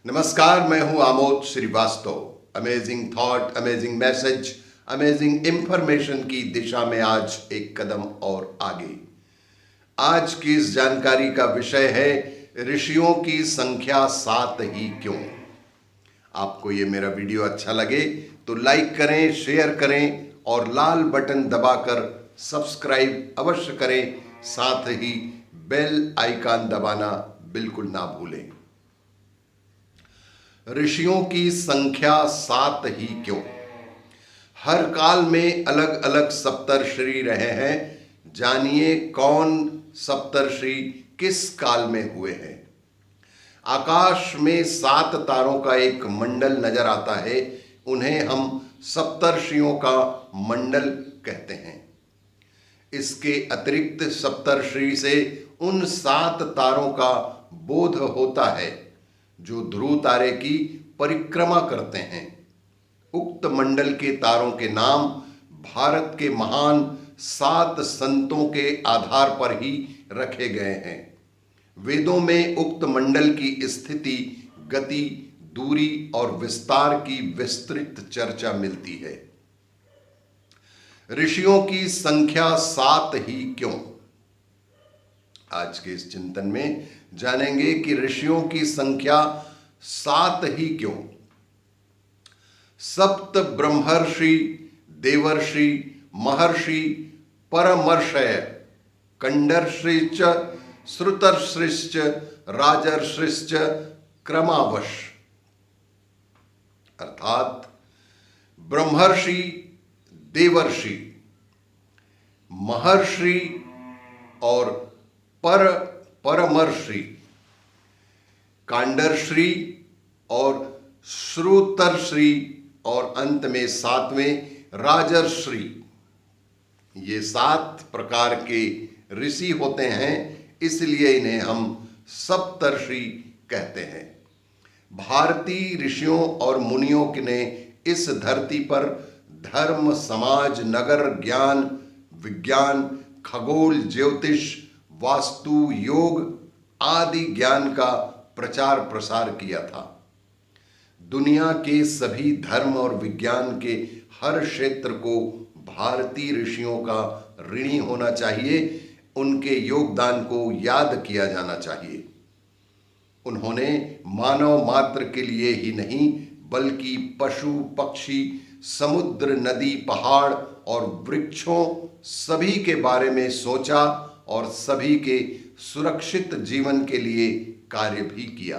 नमस्कार, मैं हूं Amod Srivastava. Amazing thought, amazing message, amazing information की दिशा में आज एक कदम और आगे। आज की इस जानकारी का विषय है ऋषियों की संख्या 7 ही क्यों। आपको ये मेरा वीडियो अच्छा लगे तो लाइक करें, शेयर करें और लाल बटन दबाकर सब्सक्राइब अवश्य करें। साथ ही बेल आइकन दबाना बिल्कुल ना भूलें। ऋषियों की संख्या 7 ही क्यों। हर काल में अलग अलग सप्तर्षि रहे हैं। जानिए कौन सप्तर्षि किस काल में हुए हैं। आकाश में 7 तारों का एक मंडल नजर आता है। उन्हें हम सप्तर्षियों का मंडल कहते हैं। इसके अतिरिक्त सप्तर्षि से उन 7 तारों का बोध होता है जो ध्रुव तारे की परिक्रमा करते हैं। उक्त मंडल के तारों के नाम भारत के महान 7 संतों के आधार पर ही रखे गए हैं। वेदों में उक्त मंडल की स्थिति, गति, दूरी और विस्तार की विस्तृत चर्चा मिलती है। ऋषियों की संख्या 7 ही क्यों। आज के इस चिंतन में जानेंगे कि ऋषियों की संख्या 7 ही क्यों। सप्त ब्रह्मर्षि, देवर्षि, महर्षि, परमर्षय, कंडर्षिश्च, श्रुतर्षिश्च, राजर्षिश्च क्रमावश। अर्थात ब्रह्मर्षि, देवर्षि, महर्षि और परमर्षि, कांडर्षि और श्रुतर्षि और अंत में 7वें राजर्षि। ये 7 प्रकार के ऋषि होते हैं, इसलिए इन्हें हम सप्तर्षि कहते हैं। भारतीय ऋषियों और मुनियों ने इस धरती पर धर्म, समाज, नगर, ज्ञान, विज्ञान, खगोल, ज्योतिष, वास्तु, योग आदि ज्ञान का प्रचार प्रसार किया था। दुनिया के सभी धर्म और विज्ञान के हर क्षेत्र को भारतीय ऋषियों का ऋणी होना चाहिए। उनके योगदान को याद किया जाना चाहिए। उन्होंने मानव मात्र के लिए ही नहीं बल्कि पशु, पक्षी, समुद्र, नदी, पहाड़ और वृक्षों सभी के बारे में सोचा और सभी के सुरक्षित जीवन के लिए कार्य भी किया।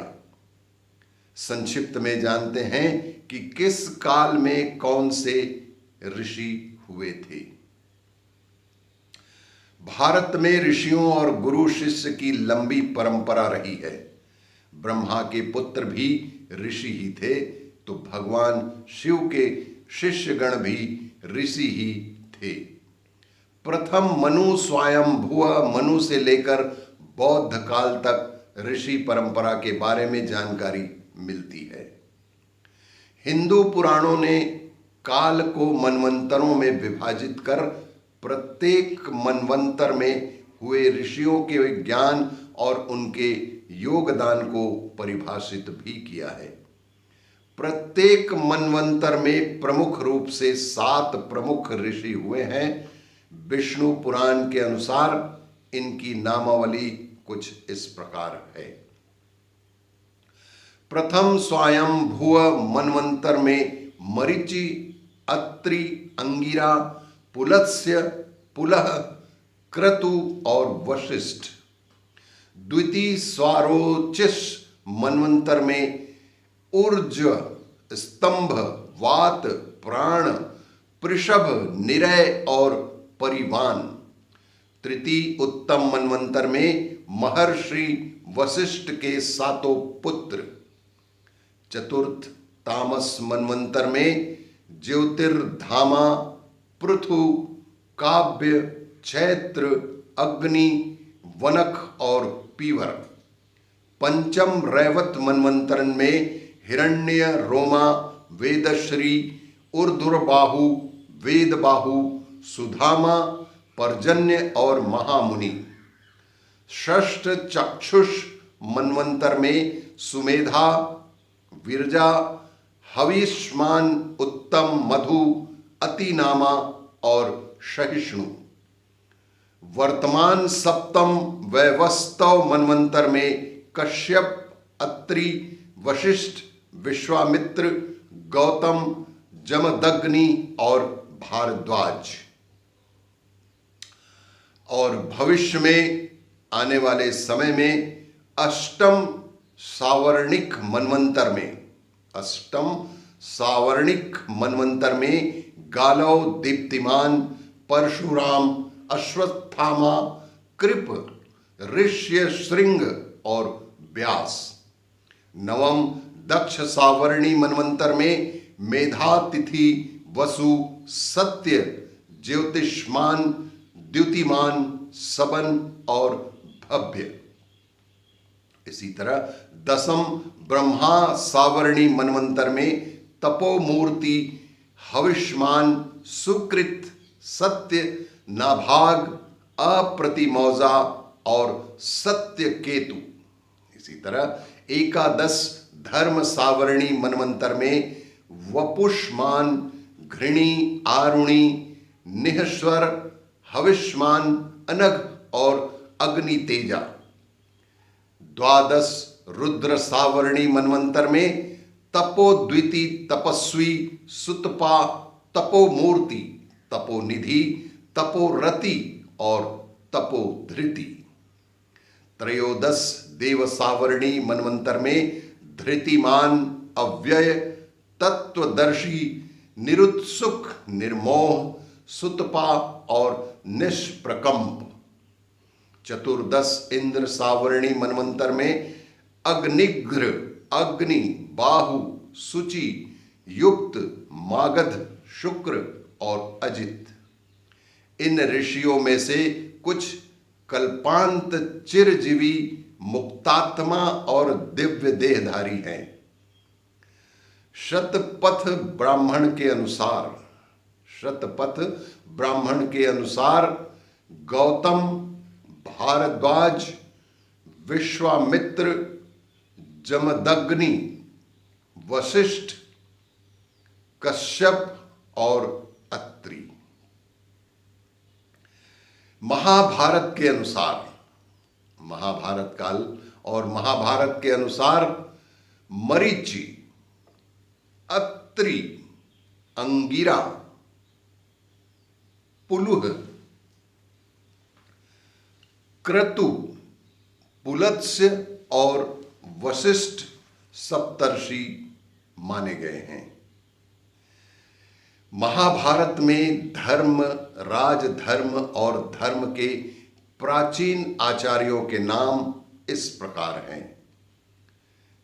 संक्षिप्त में जानते हैं कि किस काल में कौन से ऋषि हुए थे। भारत में ऋषियों और गुरु शिष्य की लंबी परंपरा रही है। ब्रह्मा के पुत्र भी ऋषि ही थे, तो भगवान शिव के शिष्यगण भी ऋषि ही थे। प्रथम मनु स्वयंभुव मनु से लेकर बौद्ध काल तक ऋषि परंपरा के बारे में जानकारी मिलती है। हिंदू पुराणों ने काल को मनवंतरों में विभाजित कर प्रत्येक मनवंतर में हुए ऋषियों के ज्ञान और उनके योगदान को परिभाषित भी किया है। प्रत्येक मनवंतर में प्रमुख रूप से 7 प्रमुख ऋषि हुए हैं। विष्णु पुराण के अनुसार इनकी नामावली कुछ इस प्रकार है। प्रथम स्वयंभुव मनवंतर में मरीचि, अत्रि, अंगिरा, पुलत्स्य, पुलह, क्रतु और वशिष्ठ। द्वितीय स्वारोचिष मनवंतर में ऊर्ज, स्तंभ, वात, प्राण, पृषभ, निरय और परिवान। तृतीय उत्तम मनवंतर में महर्षि वशिष्ठ के 7 पुत्र। चतुर्थ तामस मनवंतर में ज्योतिर्धामा, पृथु, काव्य, क्षेत्र, अग्नि, वनक और पीवर। पंचम रैवत मनवंतर में हिरण्य, रोमा, वेदश्री, ऊर्ध्वबाहु, वेदबाहु, सुधामा, पर्जन्य और महामुनि। षष्ठ चक्षुष मनवंतर में सुमेधा, विरजा, हविष्मान, उत्तम, मधु, अतिनामा और सहिष्णु। वर्तमान सप्तम वैवस्वत मनवंतर में कश्यप, अत्रि, वशिष्ठ, विश्वामित्र, गौतम, जमदग्नि और भारद्वाज। और भविष्य में आने वाले समय में अष्टम सावर्णिक मनवंतर में गालव, दीप्तिमान, परशुराम, अश्वत्थामा, कृप, ऋष्य, श्रृंग और व्यास। नवम दक्ष सावर्णी मनवंतर में मेधा, तिथि, वसु, सत्य, ज्योतिष्मान, द्युतिमान, सबन और भव्य। इसी तरह दसम ब्रह्मा सावर्णी मनवंतर में तपोमूर्ति, हविष्मान, सुकृत, सत्य, नाभाग, अप्रतिमौजा और सत्य केतु। इसी तरह एकादश धर्म सावर्णी मनवंतर में वपुष्मान, घृणी, आरुणि, निहस्वर, हविष्मान, अनघ और अग्नि तेजा। द्वादश रुद्र सावर्णी मनवंतर में तपोद्विति, तपस्वी, सुतपा, तपोमूर्ति, तपोनिधि, तपोरति और तपोधृति। त्रयोदश देव सावर्णी मनवंतर में धृतिमान, अव्यय, तत्वदर्शी, निरुत्सुक, निर्मोह, सुतपा और निष्प्रकंप। चतुर्दश इंद्र सावर्णी मनवंतर में अग्निघ्र, अग्नि, बाहु, सुचि, युक्त, मागध, शुक्र और अजित। इन ऋषियों में से कुछ कल्पांत चिरजीवी, मुक्तात्मा और दिव्य देहधारी हैं। शतपथ ब्राह्मण के अनुसार गौतम, भारद्वाज, विश्वामित्र, जमदग्नि, वशिष्ठ, कश्यप और अत्रि। महाभारत काल और महाभारत के अनुसार मरीचि, अत्रि, अंगिरा, पुलुह, क्रतु, पुलत्स्य और वशिष्ठ सप्तर्षि माने गए हैं। महाभारत में धर्म, राजधर्म और धर्म के प्राचीन आचार्यों के नाम इस प्रकार हैं।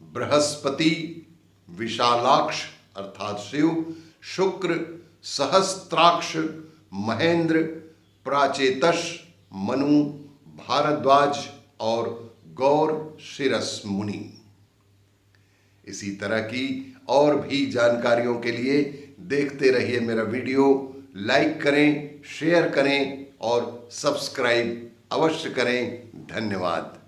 बृहस्पति, विशालाक्ष अर्थात शिव, शुक्र, सहस्त्राक्ष, महेंद्र, प्राचेतस, मनु, भारद्वाज और गौर शिरस मुनि। इसी तरह की और भी जानकारियों के लिए देखते रहिए मेरा वीडियो। लाइक करें, शेयर करें और सब्सक्राइब अवश्य करें। धन्यवाद।